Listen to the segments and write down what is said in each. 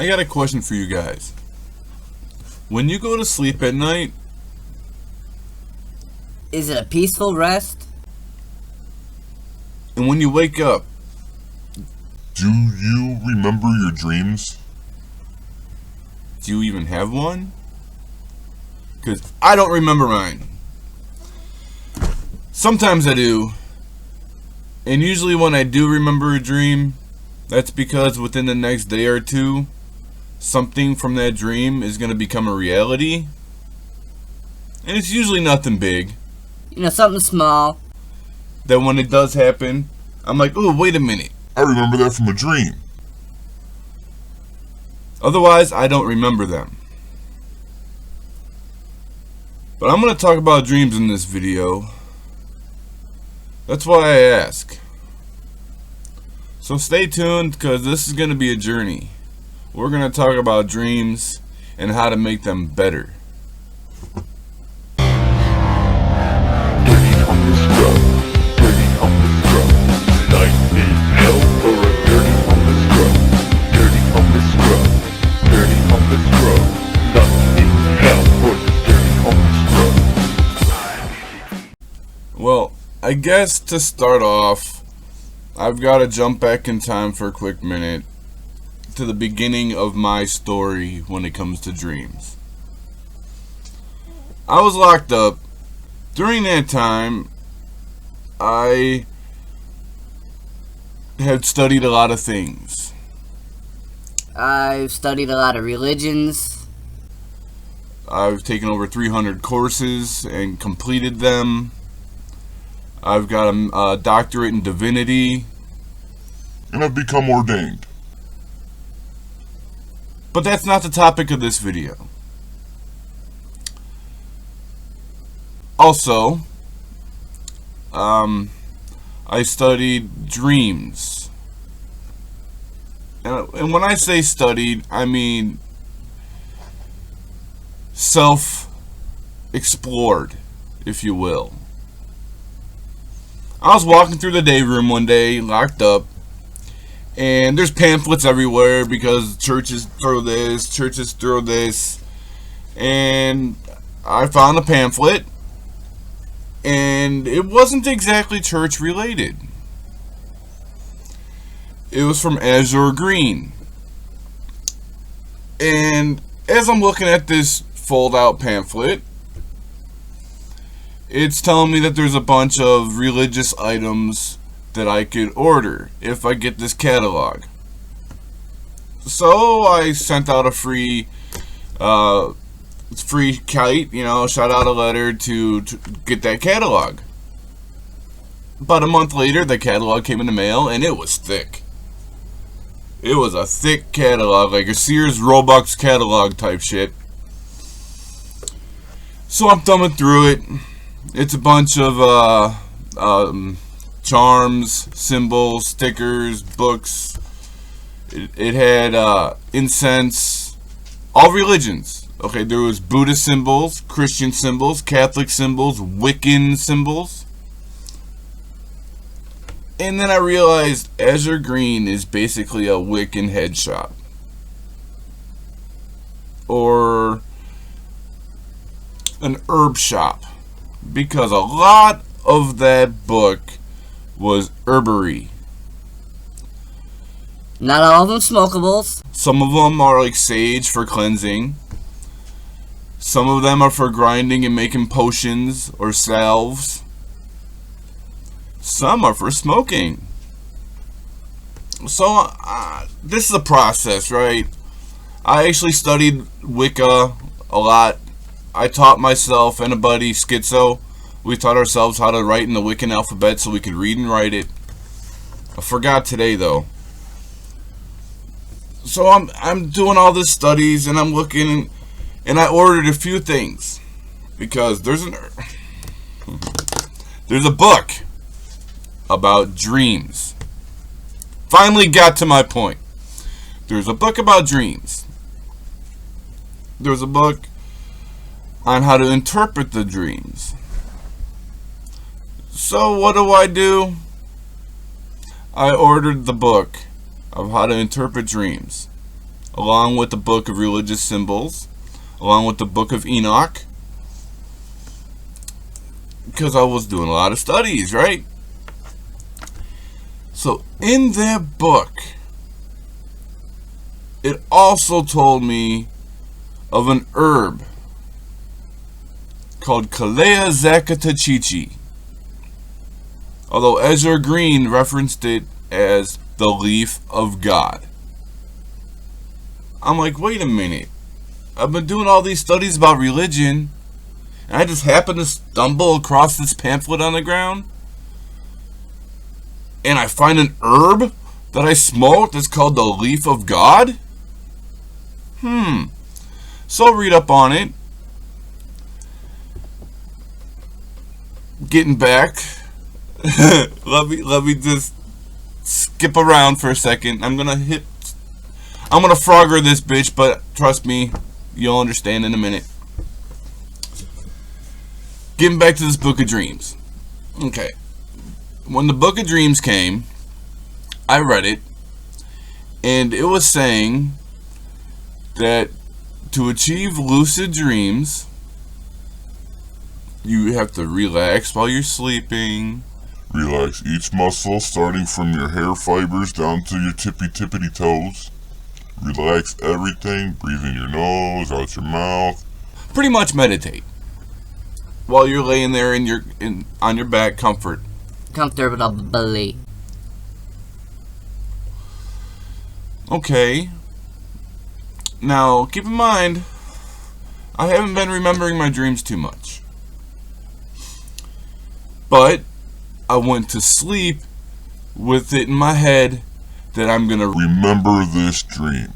I got a question for you guys. When you go to sleep at night, is it a peaceful rest? and when you wake up, Do you remember your dreams? do you even have one? Because I don't remember mine. Sometimes I do. And usually when I do remember a dream, that's because within the next day or two, something from that dream is going to become a reality. And it's usually nothing big. You know, something small. That when it does happen, I'm like, oh, wait a minute. I remember that from a dream. Otherwise, I don't remember them. But I'm going to talk about dreams in this video. That's why I ask. So stay tuned, because this is going to be a journey. We're going to talk about dreams and how to make them better. Well, I guess to start off, I've got to jump back in time for a quick minute to the beginning of my story when it comes to dreams. I was locked up. During that time, I had studied a lot of things. I've studied a lot of religions. I've taken over 300 courses and completed them. I've got a doctorate in divinity. And I've become ordained. But that's not the topic of this video. Also, I studied dreams. And when I say studied, I mean self-explored, if you will. I was walking through the day room one day, locked up, and there's pamphlets everywhere because churches throw this, churches throw this, and I found a pamphlet, and it wasn't exactly church related. It was from Azure Green. And as I'm looking at this fold-out pamphlet, it's telling me that there's a bunch of religious items that I could order if I get this catalog. So I sent out a free kite, shot out a letter to get that catalog. About a month later, the catalog came in the mail, and it was thick. It was a thick catalog, like a Sears Roebuck catalog type shit. So I'm thumbing through it. It's a bunch of charms, symbols, stickers, books. It had incense, all religions. Okay, there was Buddhist symbols, Christian symbols, Catholic symbols, Wiccan symbols. And then I realized Azure Green is basically a Wiccan head shop. Or an herb shop. Because a lot of that book was herbery. Not all of them smokables. Some of them are like sage for cleansing. Some of them are for grinding and making potions or salves. Some are for smoking. So, this is a process, right? I actually studied Wicca a lot. I taught myself and a buddy, Schizo. We taught ourselves how to write in the Wiccan alphabet so we could read and write it. I forgot today, though. So I'm doing all this studies, and I'm looking, and I ordered a few things. Because there's a book about dreams. Finally got to my point. There's a book about dreams. There's a book on how to interpret the dreams. So what do? I ordered the book of how to interpret dreams. along with the Book of Religious Symbols, along with the Book of Enoch, because I was doing a lot of studies, right? So in that book, it also told me of an herb called Calea Zacatechichi, although Ezra Green referenced it as the leaf of God. I'm like, wait a minute. I've been doing all these studies about religion, and I just happened to stumble across this pamphlet on the ground, and I find an herb that I smoked that's called the leaf of God? So read up on it. Getting back, let me just skip around for a second. I'm gonna frogger this bitch, but trust me, you'll understand in a minute. Getting back to this Book of Dreams. Okay. When the Book of Dreams came, I read it, and it was saying that to achieve lucid dreams, you have to relax while you're sleeping. Relax each muscle, starting from your hair fibers down to your tippity toes. Relax everything. Breathe in your nose, out your mouth. Pretty much meditate while you're laying there on your back, Comfortably. Okay. Now, keep in mind, I haven't been remembering my dreams too much. But I went to sleep with it in my head that I'm going to Remember this dream.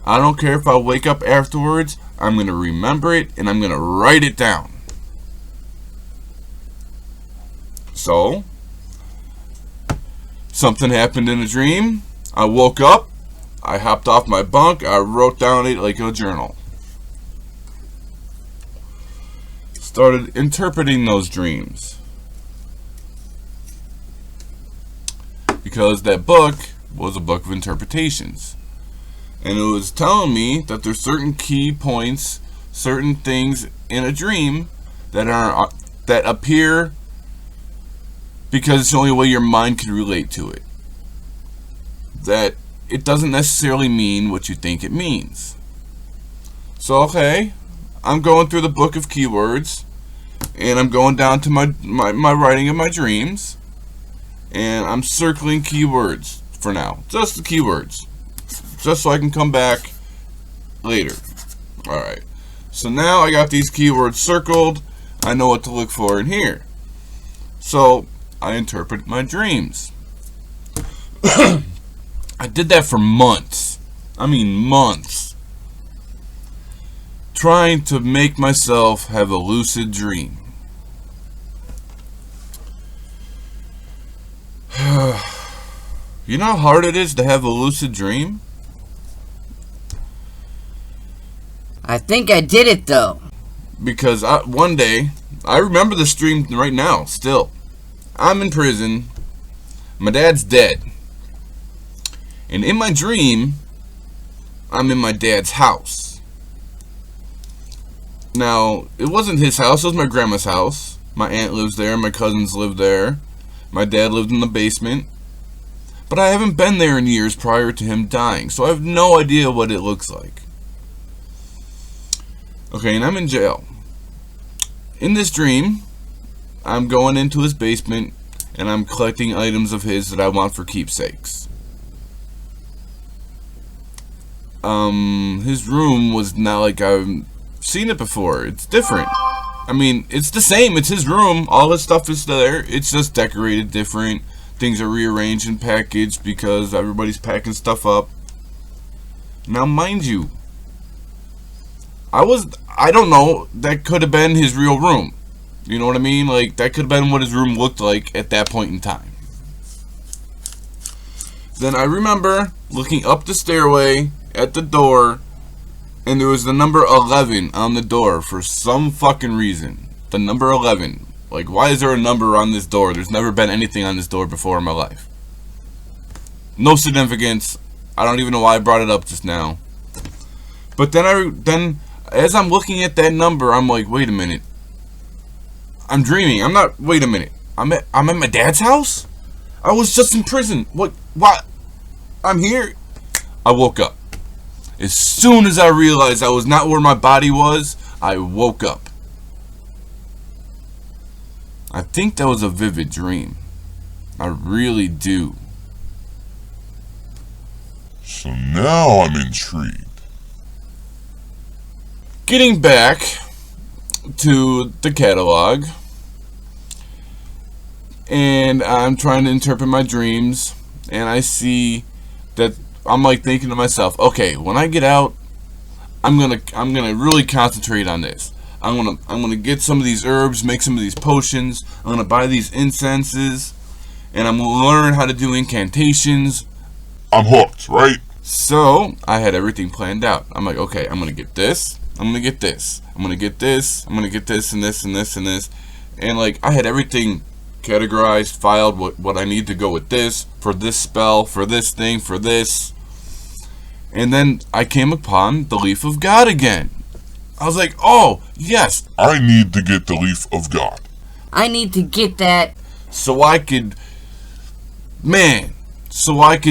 I don't care if I wake up afterwards, I'm going to remember it and I'm going to write it down. So, something happened in a dream. I woke up. I hopped off my bunk. I wrote down it like a journal. Started interpreting those dreams. Because that book was a book of interpretations. And it was telling me that there's certain key points, certain things in a dream that appear because it's the only way your mind can relate to it. That it doesn't necessarily mean what you think it means. So, okay, I'm going through the book of keywords, and I'm going down to my writing of my dreams, and I'm circling keywords for now. Just the keywords. Just so I can come back later. Alright. So now I got these keywords circled. I know what to look for in here. So, I interpret my dreams. I did that for months. I mean months. Trying to make myself have a lucid dream. You know how hard it is to have a lucid dream? I think I did it though. Because one day, I remember this dream right now, still. I'm in prison. My dad's dead. And in my dream, I'm in my dad's house. Now, it wasn't his house, it was my grandma's house. My aunt lives there, my cousins live there. My dad lived in the basement. But I haven't been there in years prior to him dying, so I have no idea what it looks like. Okay, and I'm in jail. In this dream, I'm going into his basement, and I'm collecting items of his that I want for keepsakes. His room was not like I've seen it before. It's different. I mean, it's the same. It's his room. All his stuff is there. It's just decorated different. Things are rearranged and packaged because everybody's packing stuff up. Now, mind you, I don't know, that could have been his real room. You know what I mean? Like, that could have been what his room looked like at that point in time. Then I remember looking up the stairway at the door, and there was the number 11 on the door for some fucking reason. The number 11. Like, why is there a number on this door? There's never been anything on this door before in my life. No significance. I don't even know why I brought it up just now. But then as I'm looking at that number, I'm like, wait a minute. I'm dreaming. I'm not. Wait a minute. I'm at my dad's house. I was just in prison. What? I'm here. I woke up. As soon as I realized I was not where my body was, I woke up. I think that was a vivid dream. I really do. So now I'm intrigued. Getting back to the catalog, and I'm trying to interpret my dreams, and I see that I'm like thinking to myself, okay, when I get out, I'm gonna really concentrate on this. I'm gonna get some of these herbs, make some of these potions. I'm gonna buy these incenses, and I'm gonna learn how to do incantations. I'm hooked, right? So I had everything planned out. I'm like, okay, I'm gonna get this. I'm gonna get this. I'm gonna get this. I'm gonna get this and this and this and this. And like I had everything categorized, filed, what I need to go with this, for this spell, for this thing, for this. And then I came upon the Leaf of God again. I was like, oh, yes. I need to get the Leaf of God. I need to get that. So I could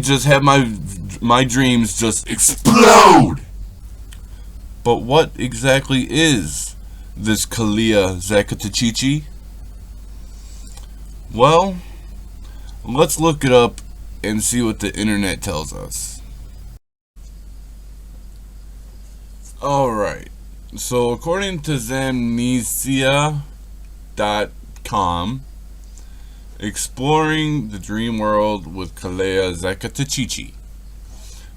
just have my dreams just explode. But what exactly is this Calea Zacatechichi? Well, let's look it up and see what the internet tells us. Alright, so according to Zamnesia.com, exploring the dream world with Calea Zacatechichi.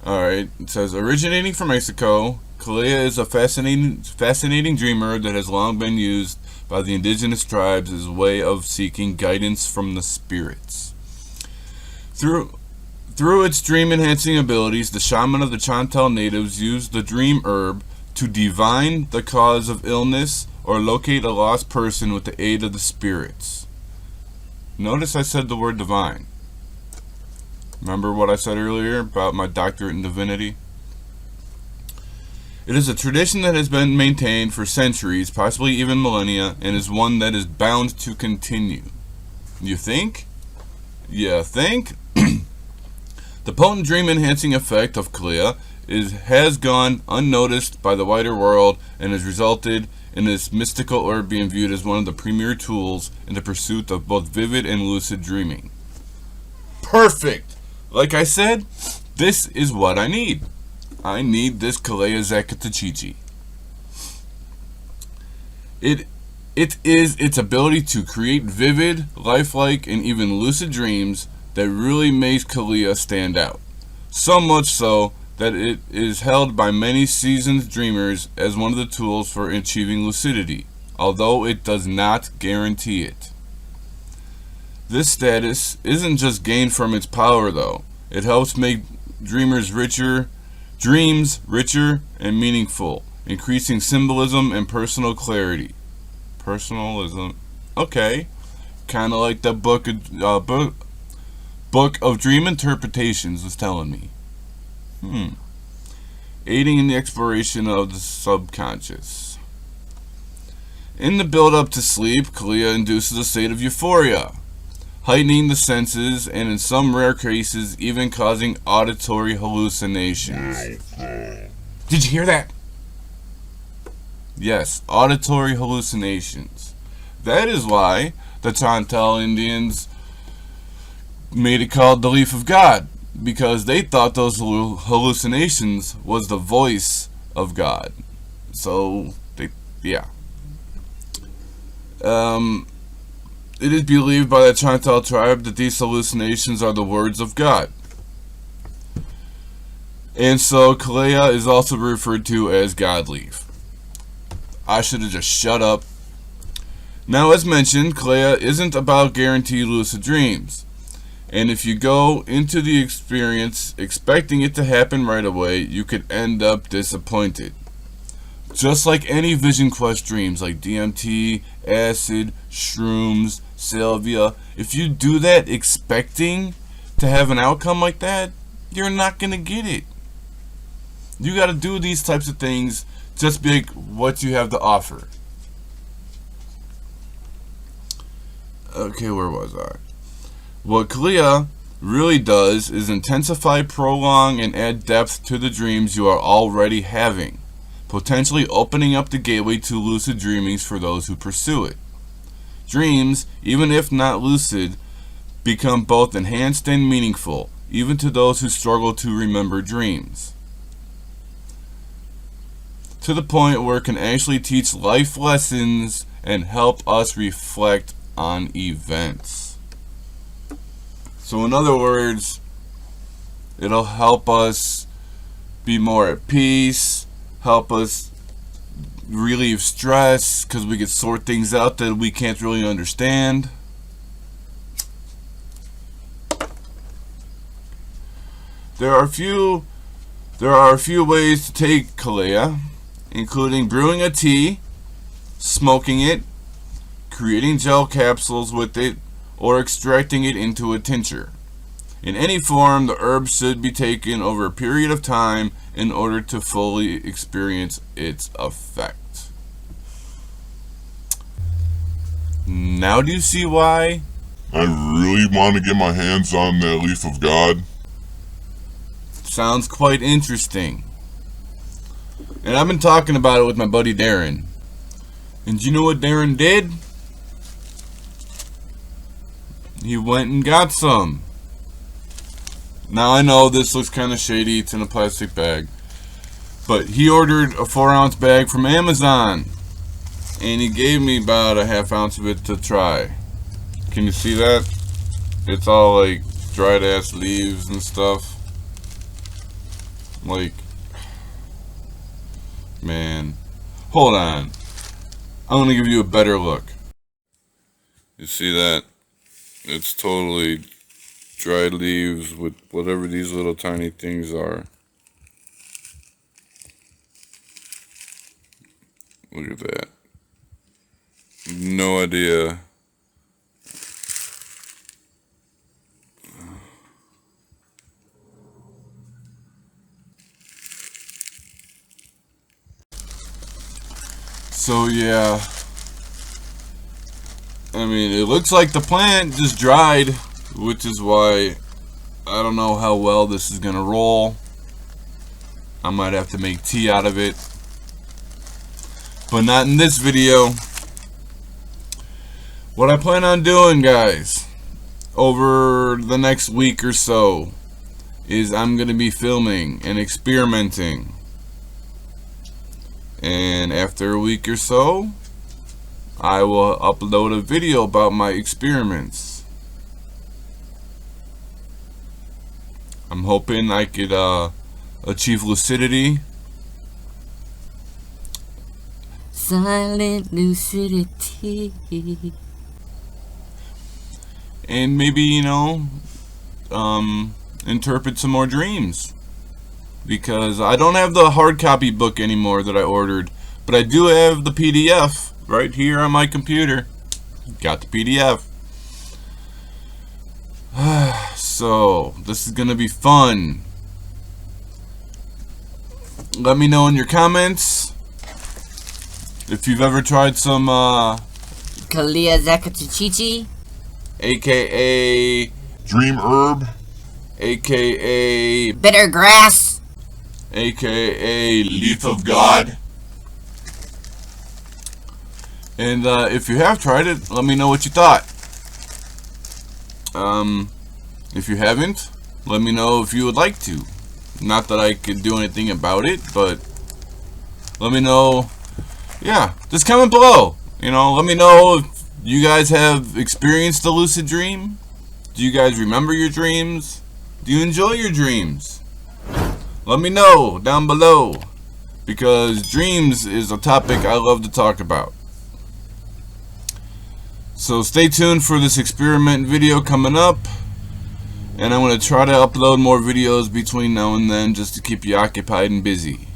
Alright, it says, originating from Mexico, Calea is a fascinating dreamer that has long been used by the indigenous tribes as a way of seeking guidance from the spirits. Through its dream-enhancing abilities, the shaman of the Chantal natives used the dream herb to divine the cause of illness or locate a lost person with the aid of the spirits. Notice I said the word divine. Remember what I said earlier about my doctorate in divinity? It is a tradition that has been maintained for centuries, possibly even millennia, and is one that is bound to continue. You think? You think? The potent dream-enhancing effect of Calea has gone unnoticed by the wider world and has resulted in this mystical herb being viewed as one of the premier tools in the pursuit of both vivid and lucid dreaming. Perfect! Like I said, this is what I need. I need this Calea Zacatechichi. It is its ability to create vivid, lifelike, and even lucid dreams that really makes Calea stand out. So much so that it is held by many seasoned dreamers as one of the tools for achieving lucidity, although it does not guarantee it. This status isn't just gained from its power though. It helps make dreams richer and meaningful, increasing symbolism and personal clarity. Personalism. Okay. Kind of like the book of Dream Interpretations was telling me. Aiding in the exploration of the subconscious. In the build-up to sleep, Calea induces a state of euphoria, heightening the senses and in some rare cases even causing auditory hallucinations. Did you hear that? Yes, auditory hallucinations. That is why the Chantal Indians made it called the Leaf of God, because they thought those hallucinations was the voice of God. So, yeah. It is believed by the Chantal tribe that these hallucinations are the words of God. And so, Calea is also referred to as God Leaf. I should have just shut up. Now, as mentioned, Calea isn't about guaranteed lucid dreams. And if you go into the experience expecting it to happen right away, you could end up disappointed. Just like any Vision Quest dreams like DMT, acid, shrooms, salvia, if you do that expecting to have an outcome like that, you're not going to get it. You got to do these types of things. Just be like what you have to offer. Okay, where was I? What Calea really does is intensify, prolong, and add depth to the dreams you are already having, potentially opening up the gateway to lucid dreamings for those who pursue it. Dreams, even if not lucid, become both enhanced and meaningful, even to those who struggle to remember dreams, to the point where it can actually teach life lessons and help us reflect on events. So in other words, it'll help us be more at peace, help us relieve stress, because we can sort things out that we can't really understand. There are a few ways to take Calea, including brewing a tea, smoking it, creating gel capsules with it, or extracting it into a tincture. In any form, the herb should be taken over a period of time in order to fully experience its effect. Now do you see why? I really want to get my hands on that leaf of God. Sounds quite interesting. And I've been talking about it with my buddy Darren. And you know what Darren did? He went and got some. Now I know this looks kind of shady, it's in a plastic bag, but he ordered a 4-ounce bag from Amazon, and he gave me about a half ounce of it to try. Can you see that? It's all like dried ass leaves and stuff. Like, man, hold on, I'm gonna give you a better look. You see that? It's totally dried leaves with whatever these little tiny things are. Look at that. No idea. So yeah, I mean, it looks like the plant just dried, which is why I don't know how well this is gonna roll. I might have to make tea out of it, but not in this video. What I plan on doing, guys, over the next week or so is I'm gonna be filming and experimenting, and after a week or so I will upload a video about my experiments. I'm hoping I could achieve lucidity. Silent lucidity. And maybe, you know, interpret some more dreams. Because I don't have the hard copy book anymore that I ordered, but I do have the PDF right here on my computer. Got the PDF. So this is gonna be fun. Let me know in your comments if you've ever tried some Calea Zacatechichi, aka Dream herb, aka bitter grass, aka leaf of God. And if you have tried it, let me know what you thought. If you haven't, let me know if you would like to. Not that I could do anything about it, but let me know. Yeah, just comment below. You know, let me know if you guys have experienced a lucid dream. Do you guys remember your dreams? Do you enjoy your dreams? Let me know down below, because dreams is a topic I love to talk about. So stay tuned for this experiment video coming up, and I'm going to try to upload more videos between now and then just to keep you occupied and busy.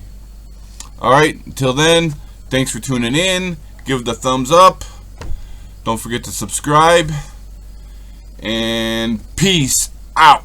Alright, until then, thanks for tuning in. Give it a thumbs up. Don't forget to subscribe. And peace out.